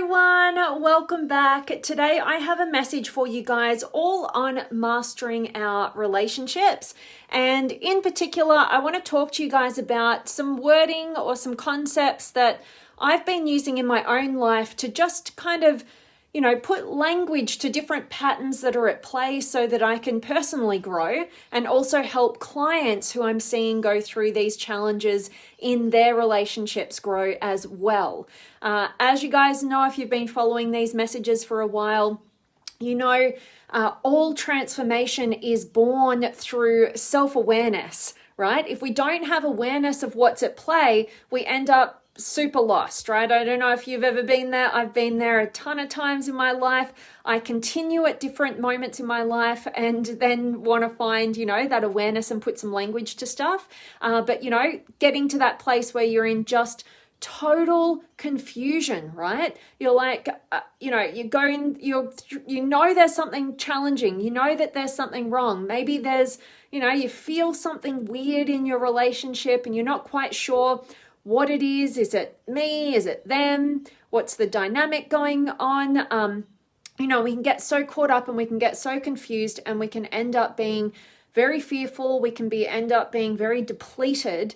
everyone, welcome back. Today I have a message for you guys all on mastering our relationships, and in particular I want to talk to you guys about some wording or some concepts that I've been using in my own life to just kind of put language to different patterns that are at play so that I can personally grow and also help clients who I'm seeing go through these challenges in their relationships grow as well. As you guys know, if you've been following these messages for a while, all transformation is born through self-awareness, right? If we don't have awareness of what's at play, we end up super lost, right? I don't know if you've ever been there. I've been there a ton of times in my life. I continue at different moments in my life and then want to find, that awareness and put some language to stuff. But getting to that place where you're in just total confusion, right? You're like, you're going, there's something challenging. You know that there's something wrong. Maybe there's, you feel something weird in your relationship and you're not quite sure what it is. Is it me? Is it them? What's the dynamic going on? We can get so caught up and we can get so confused and we can end up being very fearful. We can end up being very depleted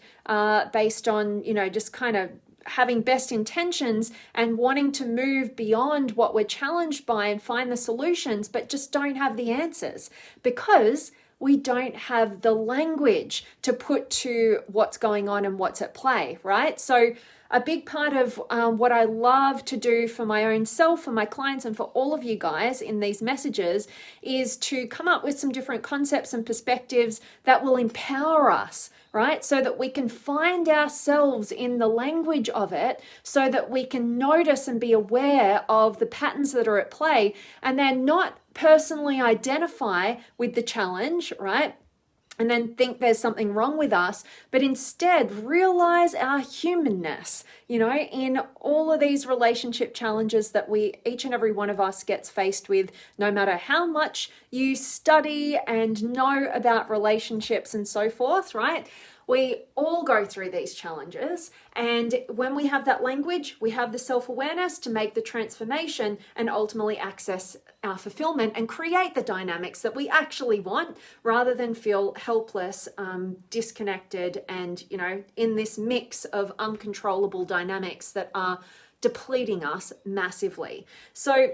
based on, just kind of having best intentions and wanting to move beyond what we're challenged by and find the solutions, but just don't have the answers because we don't have the language to put to what's going on and what's at play, right? So a big part of what I love to do for my own self, for my clients, and for all of you guys in these messages is to come up with some different concepts and perspectives that will empower us, right? So that we can find ourselves in the language of it, so that we can notice and be aware of the patterns that are at play, and then not personally identify with the challenge, right? And then think there's something wrong with us, but instead realize our humanness, in all of these relationship challenges that each and every one of us gets faced with, no matter how much you study and know about relationships and so forth, right? We all go through these challenges, and when we have that language, we have the self-awareness to make the transformation and ultimately access our fulfillment and create the dynamics that we actually want, rather than feel helpless, disconnected, and in this mix of uncontrollable dynamics that are depleting us massively. So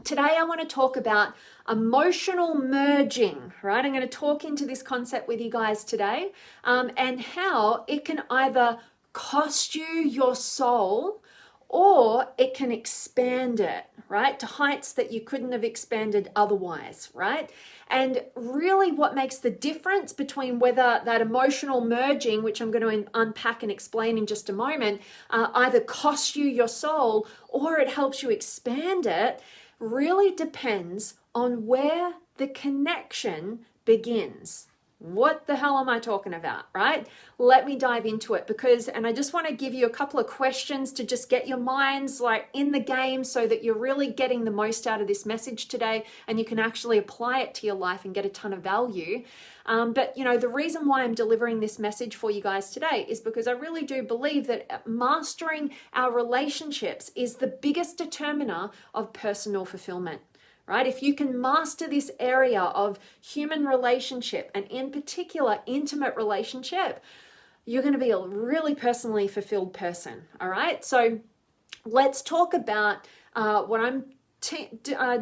today I want to talk about emotional merging, right? I'm going to talk into this concept with you guys today, and how it can either cost you your soul or it can expand it, right? To heights that you couldn't have expanded otherwise, right? And really what makes the difference between whether that emotional merging, which I'm going to unpack and explain in just a moment, either costs you your soul or it helps you expand it, really depends on where the connection begins. What the hell am I talking about, right? Let me dive into it and I just want to give you a couple of questions to just get your minds in the game so that you're really getting the most out of this message today and you can actually apply it to your life and get a ton of value. But the reason why I'm delivering this message for you guys today is because I really do believe that mastering our relationships is the biggest determiner of personal fulfillment. Right? If you can master this area of human relationship and in particular intimate relationship, you're going to be a really personally fulfilled person. All right. So let's talk about what I'm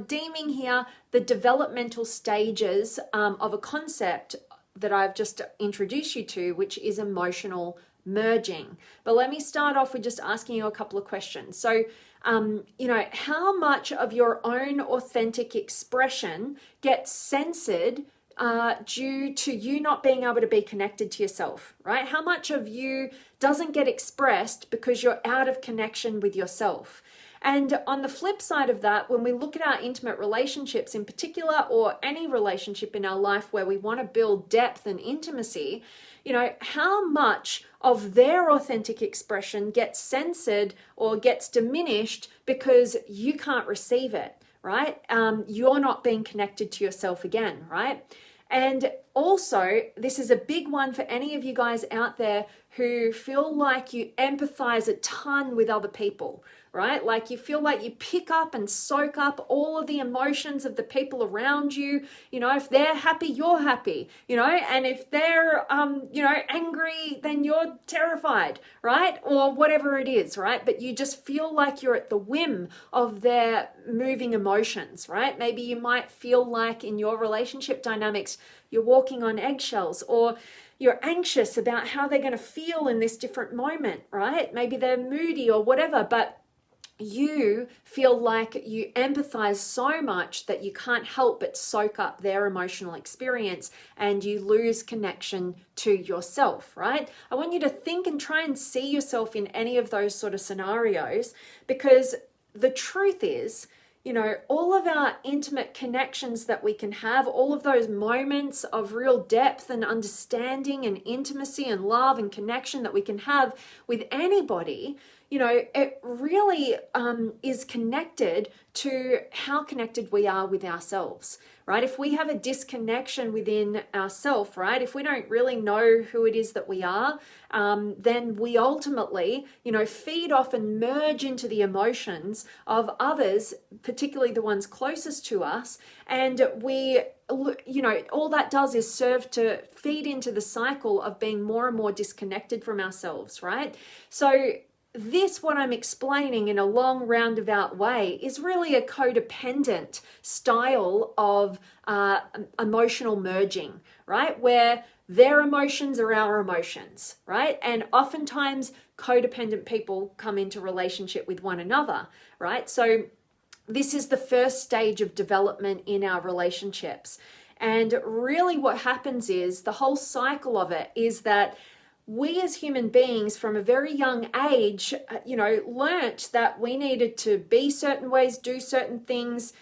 deeming here the developmental stages of a concept that I've just introduced you to, which is emotional merging. But let me start off with just asking you a couple of questions. So how much of your own authentic expression gets censored due to you not being able to be connected to yourself, right? How much of you doesn't get expressed because you're out of connection with yourself? And on the flip side of that, when we look at our intimate relationships in particular, or any relationship in our life where we want to build depth and intimacy, how much of their authentic expression gets censored or gets diminished because you can't receive it, right? You're not being connected to yourself again, right? And also, this is a big one for any of you guys out there who feel like you empathize a ton with other people, right? Like you feel like you pick up and soak up all of the emotions of the people around you. You know, if they're happy, you're happy, you know, and if they're, angry, then you're terrified, right? Or whatever it is, right? But you just feel like you're at the whim of their moving emotions, right? Maybe you might feel like in your relationship dynamics, you're walking on eggshells, or you're anxious about how they're going to feel in this different moment, right? Maybe they're moody or whatever, but you feel like you empathize so much that you can't help but soak up their emotional experience, and you lose connection to yourself, right? I want you to think and try and see yourself in any of those sort of scenarios, because the truth is, you know, all of our intimate connections that we can have, all of those moments of real depth and understanding and intimacy and love and connection that we can have with anybody, you know, it really is connected to how connected we are with ourselves, right? If we have a disconnection within ourselves, right? If we don't really know who it is that we are, then we ultimately, you know, feed off and merge into the emotions of others, particularly the ones closest to us. And we, you know, all that does is serve to feed into the cycle of being more and more disconnected from ourselves, right? So this, what I'm explaining in a long roundabout way, is really a codependent style of emotional merging, right? Where their emotions are our emotions, right? And oftentimes codependent people come into relationship with one another, right? So this is the first stage of development in our relationships. And really what happens is, the whole cycle of it is that we as human beings from a very young age, learnt that we needed to be certain ways, do certain things,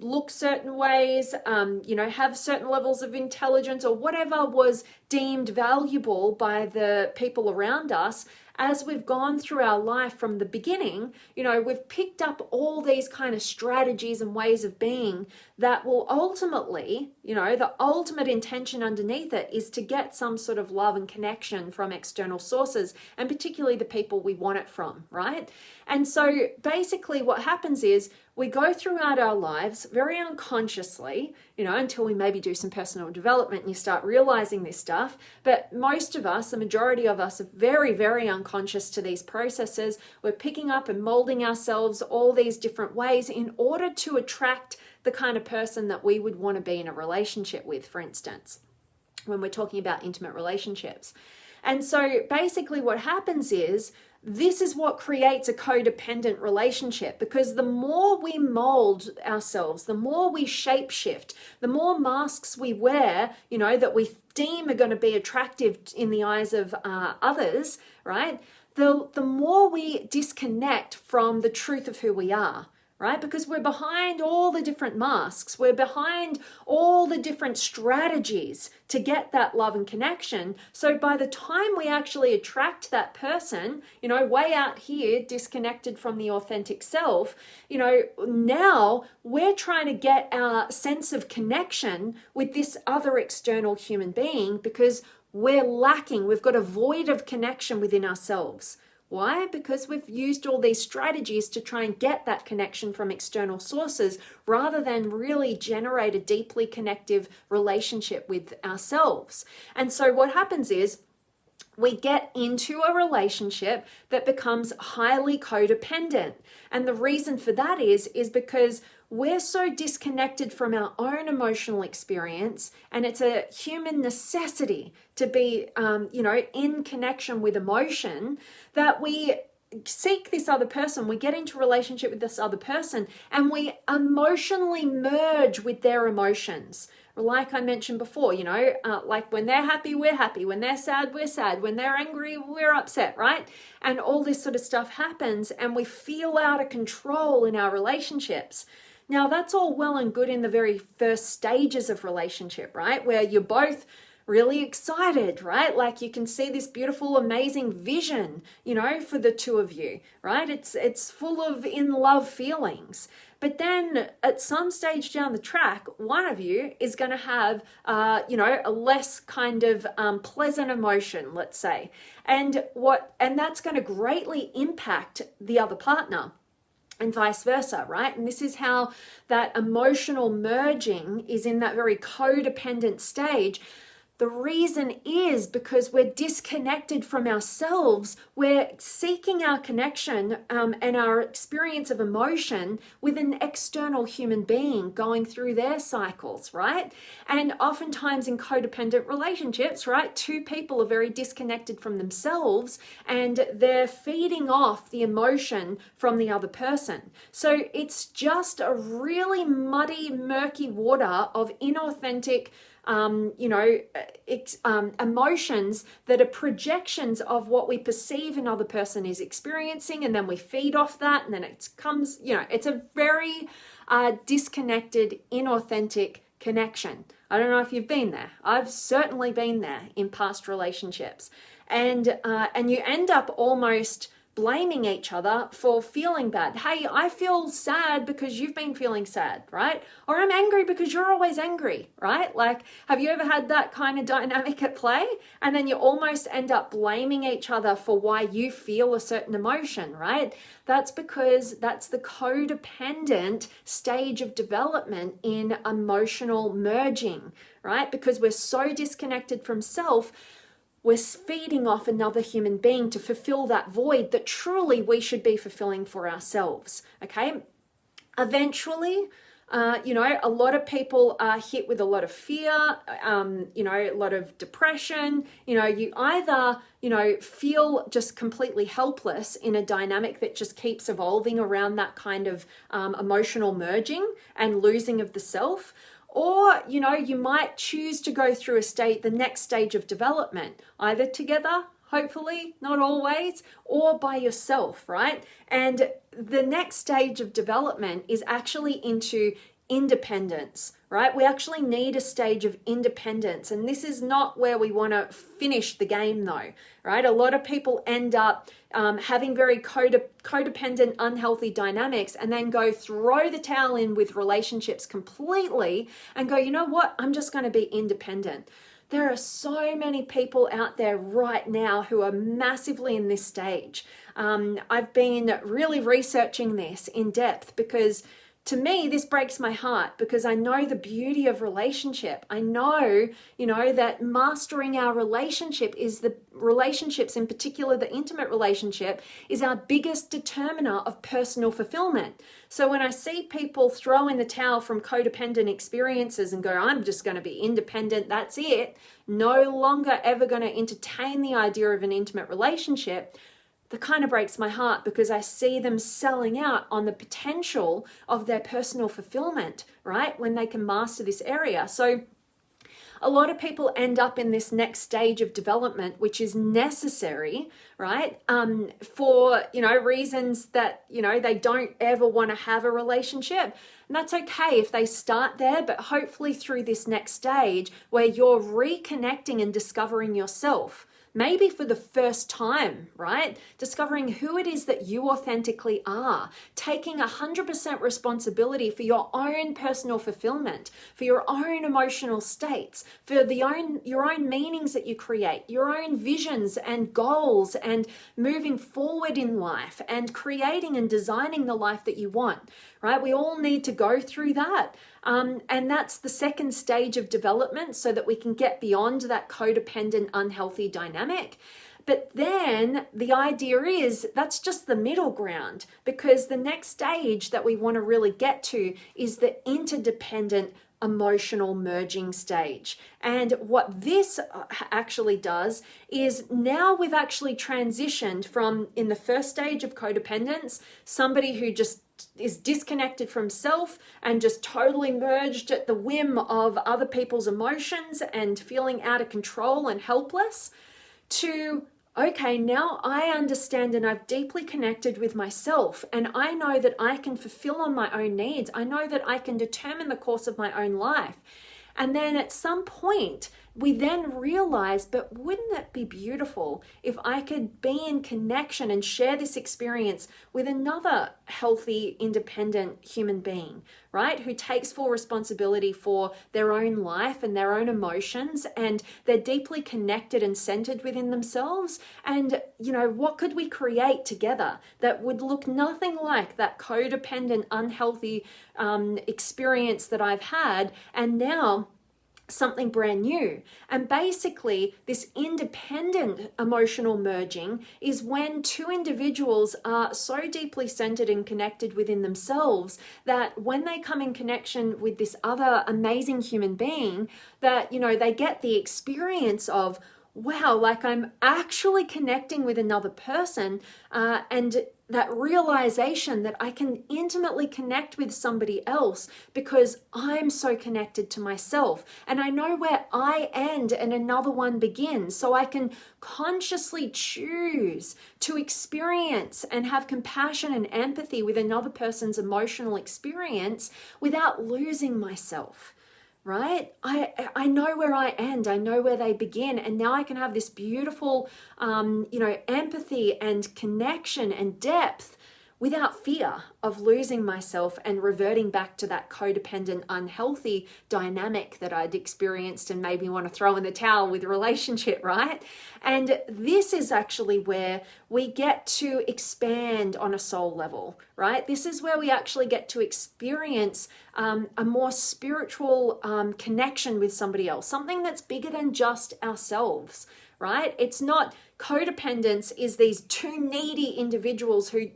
look certain ways, have certain levels of intelligence or whatever was deemed valuable by the people around us. As we've gone through our life from the beginning, we've picked up all these kind of strategies and ways of being that will ultimately, the ultimate intention underneath it is to get some sort of love and connection from external sources, and particularly the people we want it from, right? And so basically what happens is we go throughout our lives very unconsciously, until we maybe do some personal development and you start realizing this stuff. But most of us, the majority of us, are very, very unconscious to these processes. We're picking up and molding ourselves all these different ways in order to attract the kind of person that we would want to be in a relationship with, for instance, when we're talking about intimate relationships. And so basically what happens is, this is what creates a codependent relationship, because the more we mold ourselves, the more we shape shift, the more masks we wear, that we deem are going to be attractive in the eyes of others, right? The more we disconnect from the truth of who we are. Right? Because we're behind all the different masks. We're behind all the different strategies to get that love and connection. So by the time we actually attract that person, way out here, disconnected from the authentic self, now we're trying to get our sense of connection with this other external human being because we're lacking. We've got a void of connection within ourselves. Why? Because we've used all these strategies to try and get that connection from external sources rather than really generate a deeply connective relationship with ourselves. And so what happens is we get into a relationship that becomes highly codependent. And the reason for that is because we're so disconnected from our own emotional experience, and it's a human necessity to be, in connection with emotion, that we seek this other person, we get into a relationship with this other person, and we emotionally merge with their emotions. Like I mentioned before, like when they're happy, we're happy. When they're sad, we're sad. When they're angry, we're upset, right? And all this sort of stuff happens, and we feel out of control in our relationships. Now, that's all well and good in the very first stages of relationship, right? Where you're both really excited, right? Like you can see this beautiful, amazing vision, for the two of you, right? It's full of in love feelings. But then at some stage down the track, one of you is going to have, a less kind of pleasant emotion, let's say. And that's going to greatly impact the other partner. And vice versa, right? And this is how that emotional merging is in that very codependent stage. The reason is because we're disconnected from ourselves. We're seeking our connection and our experience of emotion with an external human being going through their cycles, right? And oftentimes in codependent relationships, right, two people are very disconnected from themselves and they're feeding off the emotion from the other person. So it's just a really muddy, murky water of inauthentic emotions that are projections of what we perceive another person is experiencing, and then we feed off that, and then it comes, it's a very disconnected, inauthentic connection. I don't know if you've been there. I've certainly been there in past relationships, and you end up almost blaming each other for feeling bad. Hey, I feel sad because you've been feeling sad, right? Or I'm angry because you're always angry, right? Like, have you ever had that kind of dynamic at play? And then you almost end up blaming each other for why you feel a certain emotion, right? That's because that's the codependent stage of development in emotional merging, right? Because we're so disconnected from self, we're feeding off another human being to fulfill that void that truly we should be fulfilling for ourselves, okay? Eventually, a lot of people are hit with a lot of fear, a lot of depression. You either, feel just completely helpless in a dynamic that just keeps evolving around that kind of emotional merging and losing of the self. Or, you might choose to go through the next stage of development, either together, hopefully, not always, or by yourself, right? And the next stage of development is actually into independence, right? We actually need a stage of independence. And this is not where we want to finish the game though, right? A lot of people end up having very codependent, unhealthy dynamics and then throw the towel in with relationships completely and go, you know what? I'm just going to be independent. There are so many people out there right now who are massively in this stage. I've been really researching this in depth because to me, this breaks my heart because I know the beauty of relationship. I know, that mastering our relationships, in particular the intimate relationship, is our biggest determiner of personal fulfillment. So when I see people throw in the towel from codependent experiences and go, I'm just going to be independent, that's it, no longer ever going to entertain the idea of an intimate relationship, that kind of breaks my heart because I see them selling out on the potential of their personal fulfillment, right? When they can master this area. So a lot of people end up in this next stage of development, which is necessary, right? For, reasons that, they don't ever want to have a relationship. And that's okay if they start there, but hopefully through this next stage where you're reconnecting and discovering yourself, maybe for the first time, right? Discovering who it is that you authentically are, taking 100% responsibility for your own personal fulfillment, for your own emotional states, for your own meanings that you create, your own visions and goals, and moving forward in life and creating and designing the life that you want, right? We all need to go through that. And that's the second stage of development so that we can get beyond that codependent, unhealthy dynamic. But then the idea is that's just the middle ground, because the next stage that we want to really get to is the interdependent emotional merging stage. And what this actually does is now we've actually transitioned from, in the first stage of codependence, somebody who just is disconnected from self and just totally merged at the whim of other people's emotions and feeling out of control and helpless, to okay, now I understand and I've deeply connected with myself, and I know that I can fulfill on my own needs. I know that I can determine the course of my own life. And then at some point, we then realize, but wouldn't it be beautiful if I could be in connection and share this experience with another healthy, independent human being, right? Who takes full responsibility for their own life and their own emotions, and they're deeply connected and centered within themselves. And, what could we create together that would look nothing like that codependent, unhealthy experience that I've had, and now something brand new. And basically, this independent emotional merging is when two individuals are so deeply centered and connected within themselves that when they come in connection with this other amazing human being, that, they get the experience of, wow, like I'm actually connecting with another person, and that realization that I can intimately connect with somebody else because I'm so connected to myself, and I know where I end and another one begins, so I can consciously choose to experience and have compassion and empathy with another person's emotional experience without losing myself. Right? I know where I end, I know where they begin, and now I can have this beautiful, empathy and connection and depth without fear of losing myself and reverting back to that codependent, unhealthy dynamic that I'd experienced and made me want to throw in the towel with a relationship, right? And this is actually where we get to expand on a soul level, right? This is where we actually get to experience a more spiritual connection with somebody else, something that's bigger than just ourselves, right? It's not codependence is these two needy individuals who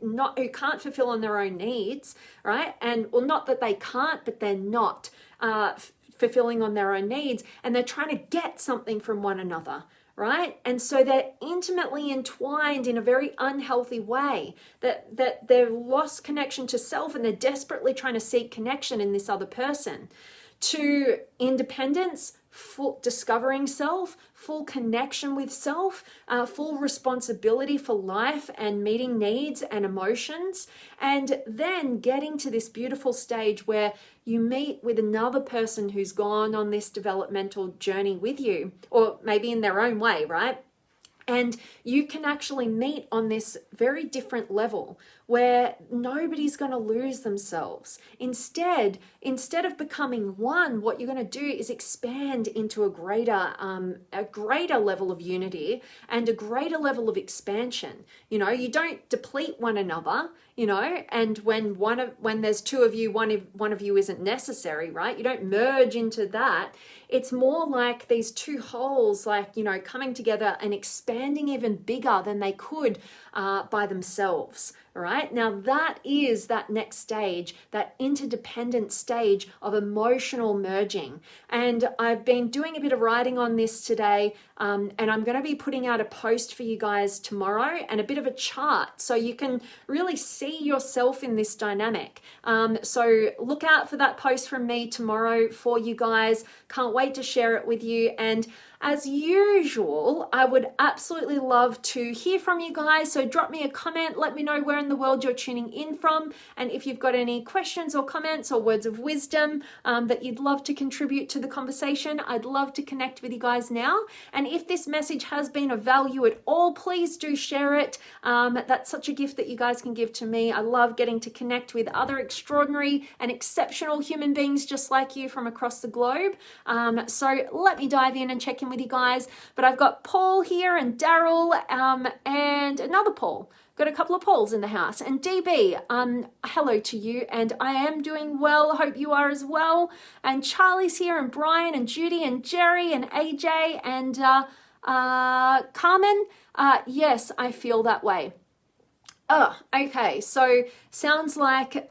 can't fulfill on their own needs, right? And well, not that they can't, but they're not fulfilling on their own needs, and they're trying to get something from one another, right? And so they're intimately entwined in a very unhealthy way, that they've lost connection to self and they're desperately trying to seek connection in this other person. To independence, full discovering self, full connection with self, full responsibility for life and meeting needs and emotions, and then getting to this beautiful stage where you meet with another person who's gone on this developmental journey with you, or maybe in their own way, right? And you can actually meet on this very different level where nobody's going to lose themselves. Instead of becoming one, what you're going to do is expand into a greater level of unity and a greater level of expansion. You don't deplete one another, and when there's two of you, one of you isn't necessary, right? You don't merge into that. It's more like these two wholes, coming together and expanding even bigger than they could by themselves. All right. Now that is that next stage, that interdependent stage of emotional merging. And I've been doing a bit of writing on this today, and I'm going to be putting out a post for you guys tomorrow and a bit of a chart so you can really see yourself in this dynamic. So look out for that post from me tomorrow for you guys. Can't wait to share it with you. And as usual, I would absolutely love to hear from you guys. So drop me a comment, let me know where in the world you're tuning in from. And if you've got any questions or comments or words of wisdom that you'd love to contribute to the conversation, I'd love to connect with you guys now. And if this message has been of value at all, please do share it. That's such a gift that you guys can give to me. I love getting to connect with other extraordinary and exceptional human beings just like you from across the globe. So let me dive in and check in with you guys. But I've got Paul here and Daryl and another Paul. Got a couple of Pauls in the house. And DB, hello to you. And I am doing well. Hope you are as well. And Charlie's here, and Brian and Judy and Jerry and AJ and Carmen. Yes, I feel that way. Oh, okay. So sounds like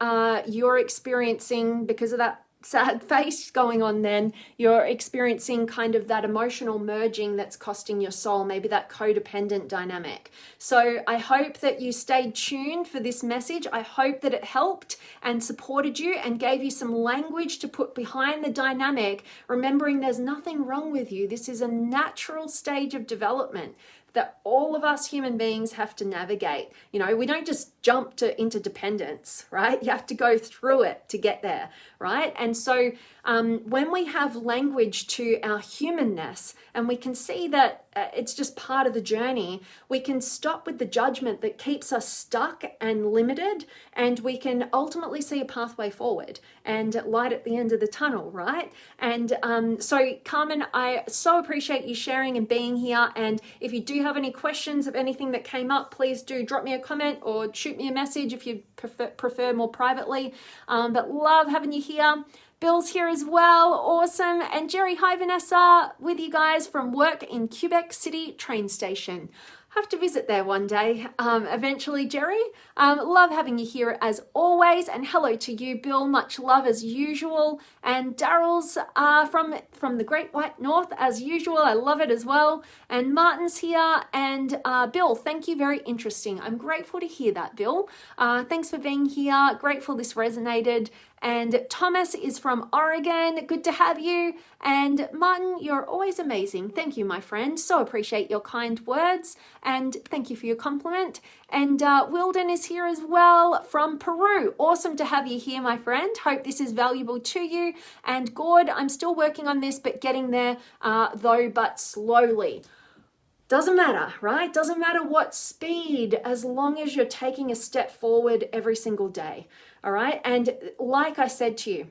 you're experiencing, because of that sad face going on, then you're experiencing kind of that emotional merging that's costing your soul, maybe that codependent dynamic. So I hope that you stayed tuned for this message. I hope that it helped and supported you and gave you some language to put behind the dynamic, remembering there's nothing wrong with you. This is a natural stage of development. that all of us human beings have to navigate. You know, we don't just jump to interdependence, right? You have to go through it to get there, right? And so when we have language to our humanness, and we can see that it's just part of the journey, we can stop with the judgment that keeps us stuck and limited, and we can ultimately see a pathway forward and light at the end of the tunnel, right? And so Carmen, I so appreciate you sharing and being here. And if you do have any questions of anything that came up, please do drop me a comment or shoot me a message if you prefer more privately. But love having you here. Bill's here as well. Awesome. And Jerry, hi Vanessa, with you guys from work in Quebec City train station. Have to visit there one day, eventually, Jerry. Love having you here as always. And hello to you, Bill. Much love as usual. And Daryl's from the Great White North as usual. I love it as well. And Martin's here. And Bill, thank you. Very interesting. I'm grateful to hear that, Bill. Thanks for being here. Grateful this resonated. And Thomas is from Oregon. Good to have you. And Martin, you're always amazing. Thank you, my friend. So appreciate your kind words. And thank you for your compliment. And Wilden is here as well from Peru. Awesome to have you here, my friend. Hope this is valuable to you. And Gord, I'm still working on this, but getting there though, but slowly. Doesn't matter, right? Doesn't matter what speed, as long as you're taking a step forward every single day. All right. And like I said to you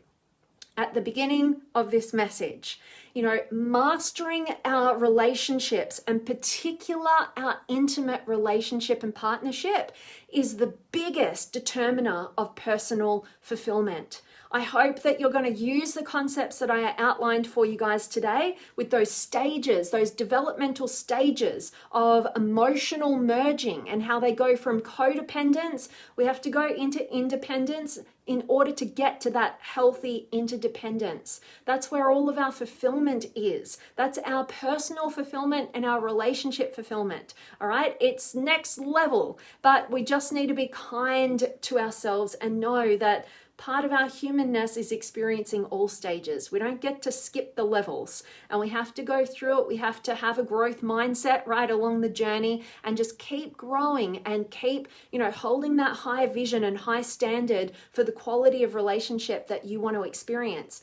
at the beginning of this message, you know, mastering our relationships, and particular our intimate relationship and partnership, is the biggest determiner of personal fulfillment. I hope that you're going to use the concepts that I outlined for you guys today with those stages, those developmental stages of emotional merging, and how they go from codependence. We have to go into independence in order to get to that healthy interdependence. That's where all of our fulfillment is. That's our personal fulfillment and our relationship fulfillment. All right. It's next level, but we just need to be kind to ourselves and know that part of our humanness is experiencing all stages. We don't get to skip the levels, and we have to go through it. We have to have a growth mindset right along the journey and just keep growing and keep, you know, holding that high vision and high standard for the quality of relationship that you want to experience.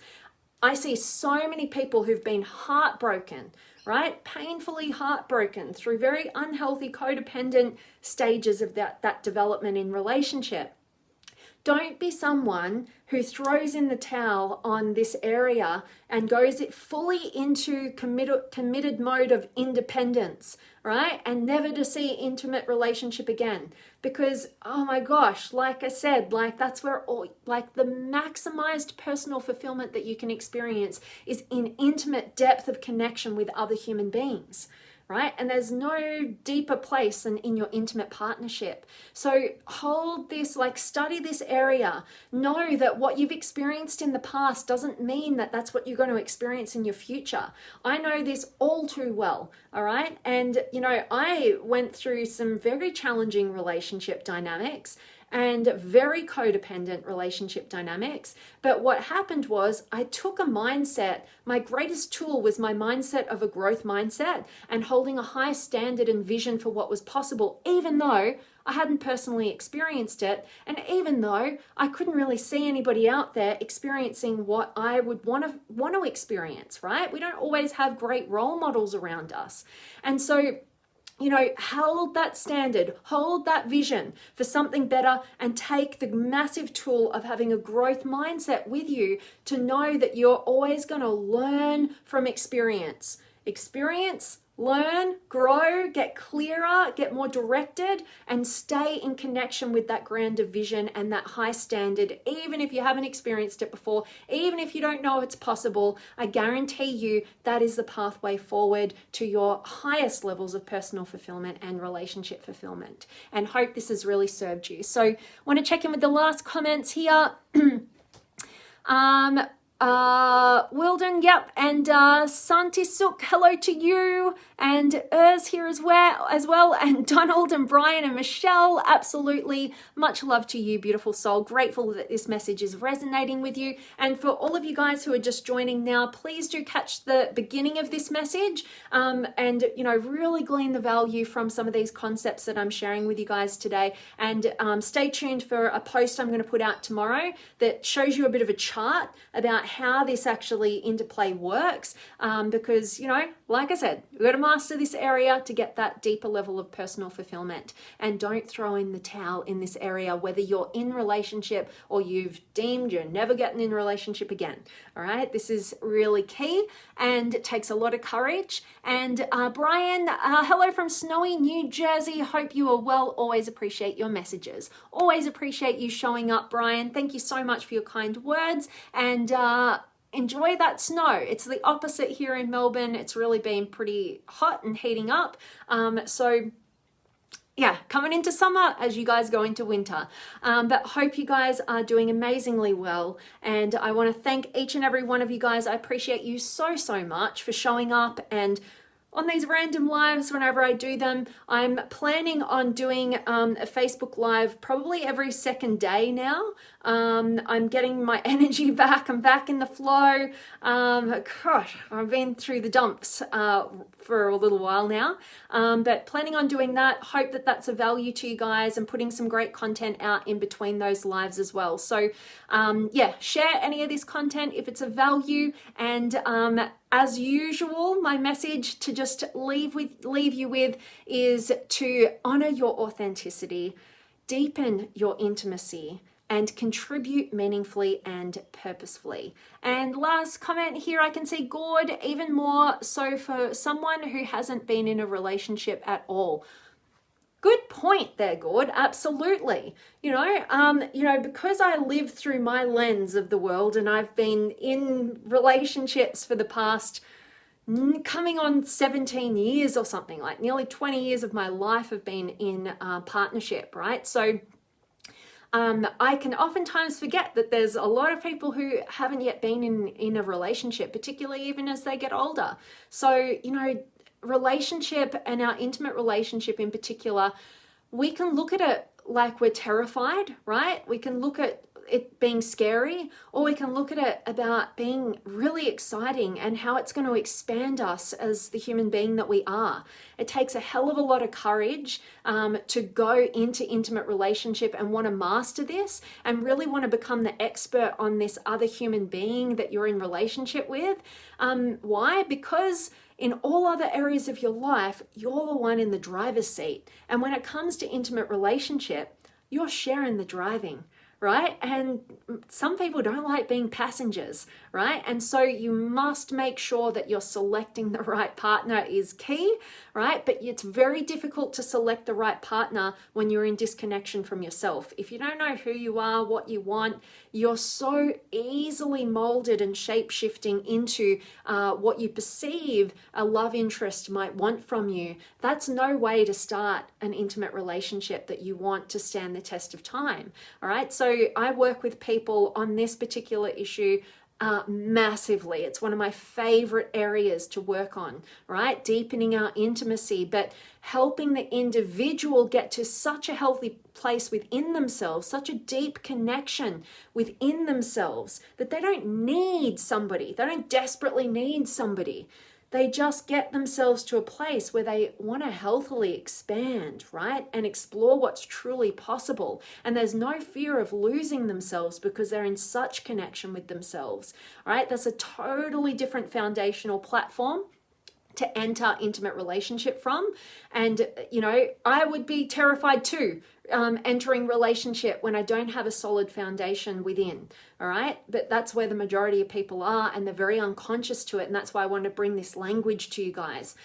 I see so many people who've been heartbroken, right? Painfully heartbroken through very unhealthy codependent stages of that development in relationship. Don't be someone who throws in the towel on this area and goes it fully into committed mode of independence, right? And never to see intimate relationship again. Because, oh my gosh, like I said, like that's where all, like the maximized personal fulfillment that you can experience is in intimate depth of connection with other human beings. Right? And there's no deeper place than in your intimate partnership. So hold this, like study this area. Know that what you've experienced in the past doesn't mean that that's what you're going to experience in your future. I know this all too well. All right. And, you know, I went through some very challenging relationship dynamics and very codependent relationship dynamics. But what happened was I took a mindset. My greatest tool was my mindset of a growth mindset and holding a high standard and vision for what was possible, even though I hadn't personally experienced it. And even though I couldn't really see anybody out there experiencing what I would want to experience, right? We don't always have great role models around us. And so, you know, hold that standard, hold that vision for something better, and take the massive tool of having a growth mindset with you to know that you're always going to learn from experience. Experience, learn, grow, get clearer, get more directed, and stay in connection with that grander vision and that high standard. Even if you haven't experienced it before, even if you don't know it's possible, I guarantee you that is the pathway forward to your highest levels of personal fulfillment and relationship fulfillment. And hope this has really served you. So I want to check in with the last comments here. Wilden, yep, and Santi Sook, hello to you, and Urs here as well, and Donald and Brian and Michelle, absolutely, much love to you, beautiful soul. Grateful that this message is resonating with you, and for all of you guys who are just joining now, please do catch the beginning of this message, and really glean the value from some of these concepts that I'm sharing with you guys today, and stay tuned for a post I'm going to put out tomorrow that shows you a bit of a chart about how this actually interplay works, because like I said, we've got to master this area to get that deeper level of personal fulfillment, and don't throw in the towel in this area, whether you're in relationship or you've deemed you're never getting in a relationship again. All right, this is really key and it takes a lot of courage. And Brian, hello from snowy New Jersey, hope you are well. Always appreciate your messages, always appreciate you showing up, Brian. Thank you so much for your kind words, and enjoy that snow. It's the opposite here in Melbourne. It's really been pretty hot and heating up. So yeah, coming into summer as you guys go into winter. But hope you guys are doing amazingly well. And I want to thank each and every one of you guys. I appreciate you so much for showing up and on these random lives whenever I do them. I'm planning on doing a Facebook Live probably every second day now. I'm getting my energy back. I'm back in the flow. Gosh, I've been through the dumps for a little while now. But planning on doing that. Hope that that's of value to you guys and putting some great content out in between those lives as well. So yeah, share any of this content if it's of value. And as usual, my message to just leave you with is to honor your authenticity, deepen your intimacy, and contribute meaningfully and purposefully. And last comment here, I can see Gord, even more so for someone who hasn't been in a relationship at all. Good point there, Gord. Absolutely. Because I live through my lens of the world, and I've been in relationships for the past coming on 17 years or something, like nearly 20 years of my life have been in partnership, right? So I can oftentimes forget that there's a lot of people who haven't yet been in a relationship, particularly even as they get older. So, relationship, and our intimate relationship in particular, we can look at it like we're terrified, right? We can look at it being scary, or we can look at it about being really exciting and how it's going to expand us as the human being that we are. It takes a hell of a lot of courage to go into intimate relationship and want to master this and really want to become the expert on this other human being that you're in relationship with. Why? Because in all other areas of your life, you're the one in the driver's seat. And when it comes to intimate relationship, you're sharing the driving, right? And some people don't like being passengers, right? And so you must make sure that you're selecting the right partner is key, right? But it's very difficult to select the right partner when you're in disconnection from yourself. If you don't know who you are, what you want, you're so easily molded and shape-shifting into what you perceive a love interest might want from you. That's no way to start an intimate relationship that you want to stand the test of time, all right? So I work with people on this particular issue massively. It's one of my favorite areas to work on, right? Deepening our intimacy, but helping the individual get to such a healthy place within themselves, such a deep connection within themselves that they don't need somebody. They don't desperately need somebody. They just get themselves to a place where they want to healthily expand, right? And explore what's truly possible. And there's no fear of losing themselves because they're in such connection with themselves, right? That's a totally different foundational platform to enter intimate relationship from. And, I would be terrified too, entering relationship when I don't have a solid foundation within, all right? But that's where the majority of people are, and they're very unconscious to it, and that's why I want to bring this language to you guys.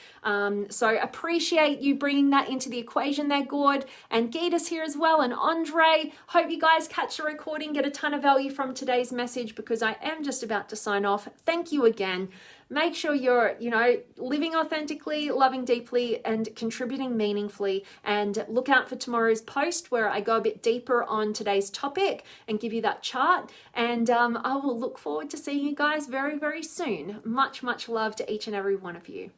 So appreciate you bringing that into the equation there, Gord, and Gita's here as well, and Andre. Hope you guys catch the recording, get a ton of value from today's message, because I am just about to sign off. Thank you again. make sure you're, living authentically, loving deeply, and contributing meaningfully. And look out for tomorrow's post where I go a bit deeper on today's topic and give you that chart. And I will look forward to seeing you guys very, very soon. Much, much love to each and every one of you.